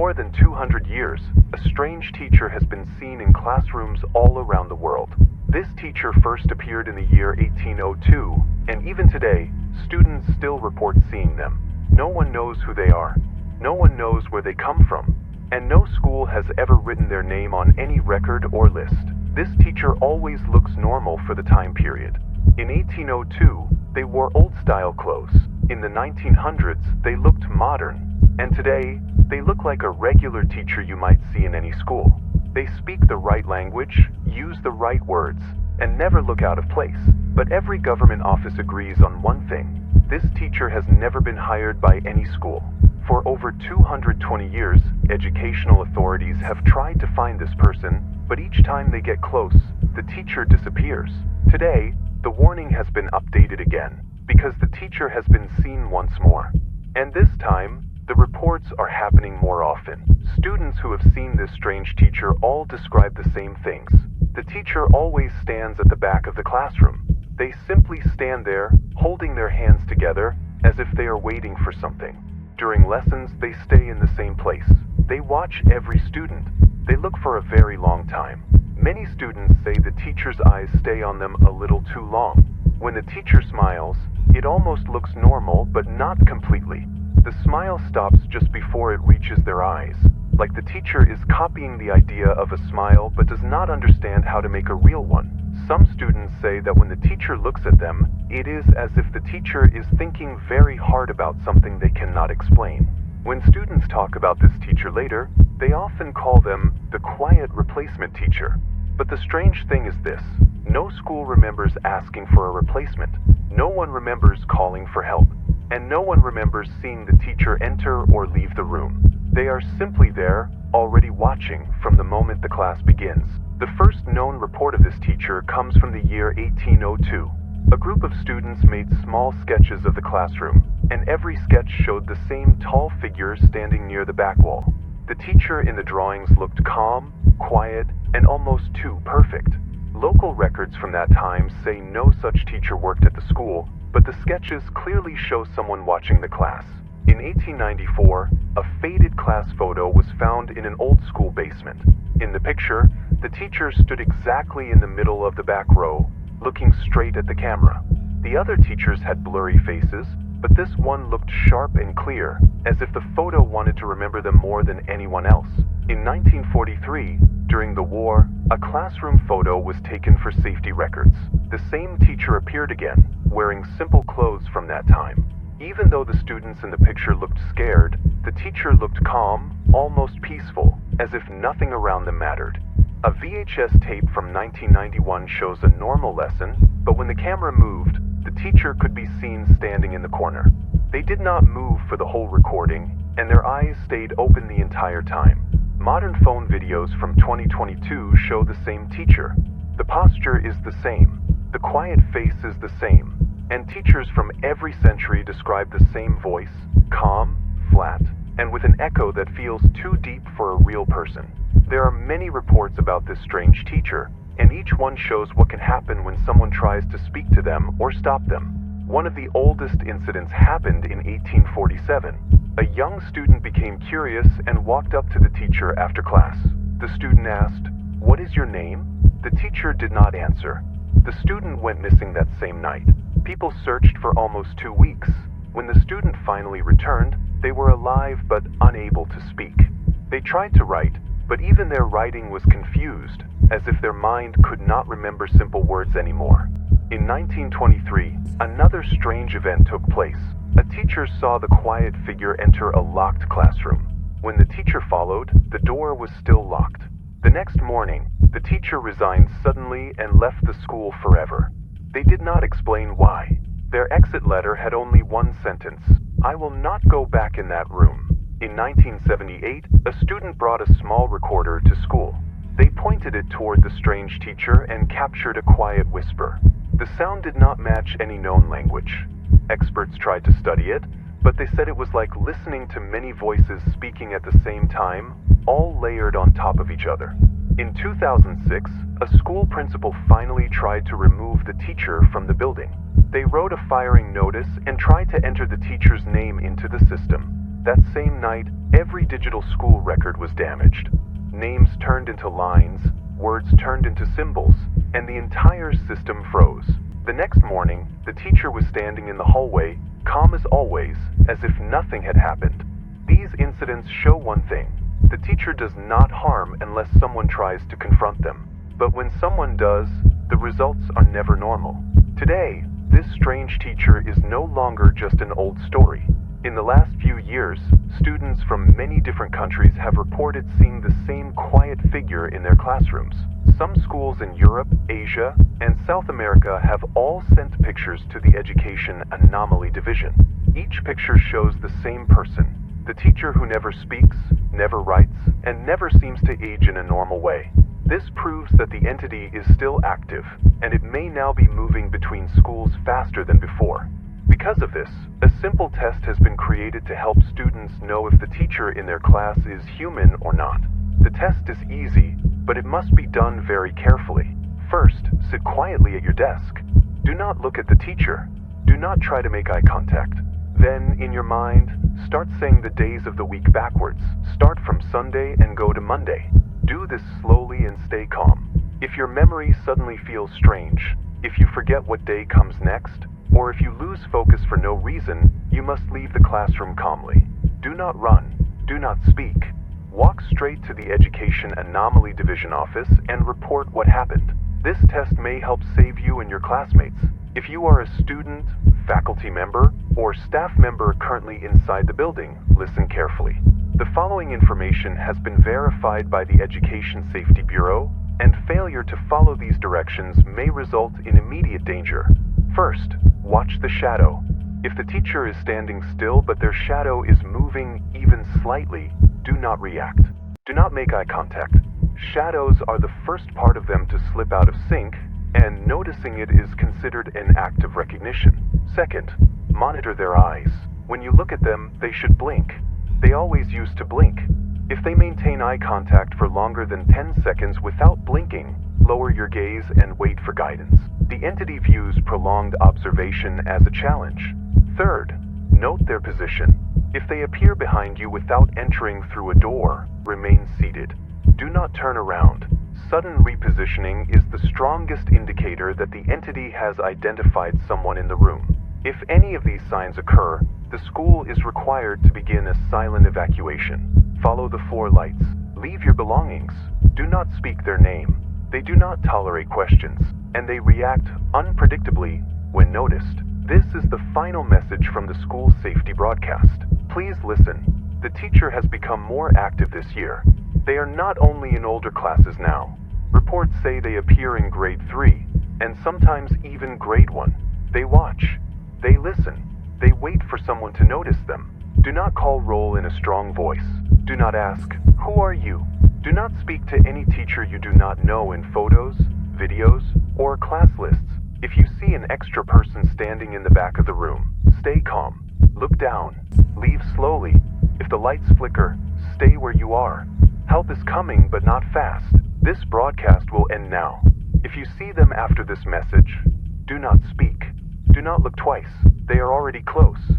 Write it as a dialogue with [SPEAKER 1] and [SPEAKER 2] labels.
[SPEAKER 1] more than 200 years, a strange teacher has been seen in classrooms all around the world. This teacher first appeared in the year 1802, and even today, students still report seeing them. No one knows who they are. No one knows where they come from. And no school has ever written their name on any record or list. This teacher always looks normal for the time period. In 1802, they wore old-style clothes. In the 1900s, they looked modern. And today, they look like a regular teacher you might see in any school. They speak the right language, use the right words, and never look out of place. But every government office agrees on one thing. This teacher has never been hired by any school. For over 220 years, educational authorities have tried to find this person, but each time they get close, the teacher disappears. Today, the warning has been updated again, because the teacher has been seen once more. And this time, the reports are happening more often. Students who have seen this strange teacher all describe the same things. The teacher always stands at the back of the classroom. They simply stand there, holding their hands together, as if they are waiting for something. During lessons, they stay in the same place. They watch every student. They look for a very long time. Many students say the teacher's eyes stay on them a little too long. When the teacher smiles, it almost looks normal, but not completely. The smile stops just before it reaches their eyes, like the teacher is copying the idea of a smile but does not understand how to make a real one. Some students say that when the teacher looks at them, it is as if the teacher is thinking very hard about something they cannot explain. When students talk about this teacher later, they often call them the quiet replacement teacher. But the strange thing is this: no school remembers asking for a replacement. No one remembers calling for help. And no one remembers seeing the teacher enter or leave the room. They are simply there, already watching from the moment the class begins. The first known report of this teacher comes from the year 1802. A group of students made small sketches of the classroom, and every sketch showed the same tall figure standing near the back wall. The teacher in the drawings looked calm, quiet, and almost too perfect. Local records from that time say no such teacher worked at the school, but the sketches clearly show someone watching the class. In 1894, a faded class photo was found in an old school basement. In the picture, the teacher stood exactly in the middle of the back row, looking straight at the camera. The other teachers had blurry faces, but this one looked sharp and clear, as if the photo wanted to remember them more than anyone else. In 1943, during the war, a classroom photo was taken for safety records. The same teacher appeared again, wearing simple clothes from that time. Even though the students in the picture looked scared, the teacher looked calm, almost peaceful, as if nothing around them mattered. A VHS tape from 1991 shows a normal lesson, but when the camera moved, the teacher could be seen standing in the corner. They did not move for the whole recording, and their eyes stayed open the entire time. Modern phone videos from 2022 show the same teacher. The posture is the same. The quiet face is the same. And teachers from every century describe the same voice, calm, flat, and with an echo that feels too deep for a real person. There are many reports about this strange teacher, and each one shows what can happen when someone tries to speak to them or stop them. One of the oldest incidents happened in 1847. A young student became curious and walked up to the teacher after class. The student asked, "What is your name?" The teacher did not answer. The student went missing that same night. People searched for almost 2 weeks. When the student finally returned, they were alive but unable to speak. They tried to write, but even their writing was confused, as if their mind could not remember simple words anymore. In 1923, another strange event took place. A teacher saw the quiet figure enter a locked classroom. When the teacher followed, the door was still locked. The next morning, the teacher resigned suddenly and left the school forever. They did not explain why. Their exit letter had only one sentence: "I will not go back in that room." In 1978, a student brought a small recorder to school. They pointed it toward the strange teacher and captured a quiet whisper. The sound did not match any known language. Experts tried to study it, but they said it was like listening to many voices speaking at the same time, all layered on top of each other. In 2006, a school principal finally tried to remove the teacher from the building. They wrote a firing notice and tried to enter the teacher's name into the system. That same night, every digital school record was damaged. Names turned into lines, words turned into symbols, and the entire system froze. The next morning, the teacher was standing in the hallway, calm as always, as if nothing had happened. These incidents show one thing: the teacher does not harm unless someone tries to confront them. But when someone does, the results are never normal. Today, this strange teacher is no longer just an old story. In the last few years, students from many different countries have reported seeing the same quiet figure in their classrooms. Some schools in Europe, Asia, and South America have all sent pictures to the Education Anomaly Division. Each picture shows the same person, the teacher who never speaks, never writes, and never seems to age in a normal way. This proves that the entity is still active, and it may now be moving between schools faster than before. Because of this, a simple test has been created to help students know if the teacher in their class is human or not. The test is easy, but it must be done very carefully. First, sit quietly at your desk. Do not look at the teacher. Do not try to make eye contact. Then, in your mind, start saying the days of the week backwards. Start from Sunday and go to Monday. Do this slowly and stay calm. If your memory suddenly feels strange, if you forget what day comes next, or if you lose focus for no reason, you must leave the classroom calmly. Do not run. Do not speak. Walk straight to the Education Anomaly Division office and report what happened. This test may help save you and your classmates. If you are a student, faculty member, or staff member currently inside the building, listen carefully. The following information has been verified by the Education Safety Bureau, and failure to follow these directions may result in immediate danger. First, watch the shadow. If the teacher is standing still but their shadow is moving even slightly, do not react. Do not make eye contact. Shadows are the first part of them to slip out of sync, and noticing it is considered an act of recognition. Second, monitor their eyes. When you look at them, they should blink. They always used to blink. If they maintain eye contact for longer than 10 seconds without blinking, lower your gaze and wait for guidance. The entity views prolonged observation as a challenge. Third, note their position. If they appear behind you without entering through a door, remain seated. Do not turn around. Sudden repositioning is the strongest indicator that the entity has identified someone in the room. If any of these signs occur, the school is required to begin a silent evacuation. Follow the 4 lights. Leave your belongings. Do not speak their name. They do not tolerate questions, and they react unpredictably when noticed. This is the final message from the school safety broadcast. Please listen. The teacher has become more active this year. They are not only in older classes now. Reports say they appear in grade 3, and sometimes even grade 1. They watch. They listen. They wait for someone to notice them. Do not call roll in a strong voice. Do not ask, "Who are you?" Do not speak to any teacher you do not know in photos, videos, or class lists. If you see an extra person standing in the back of the room, stay calm. Look down. Leave slowly. If the lights flicker, stay where you are. Help is coming, but not fast. This broadcast will end now. If you see them after this message, do not speak. Do not look twice. They are already close.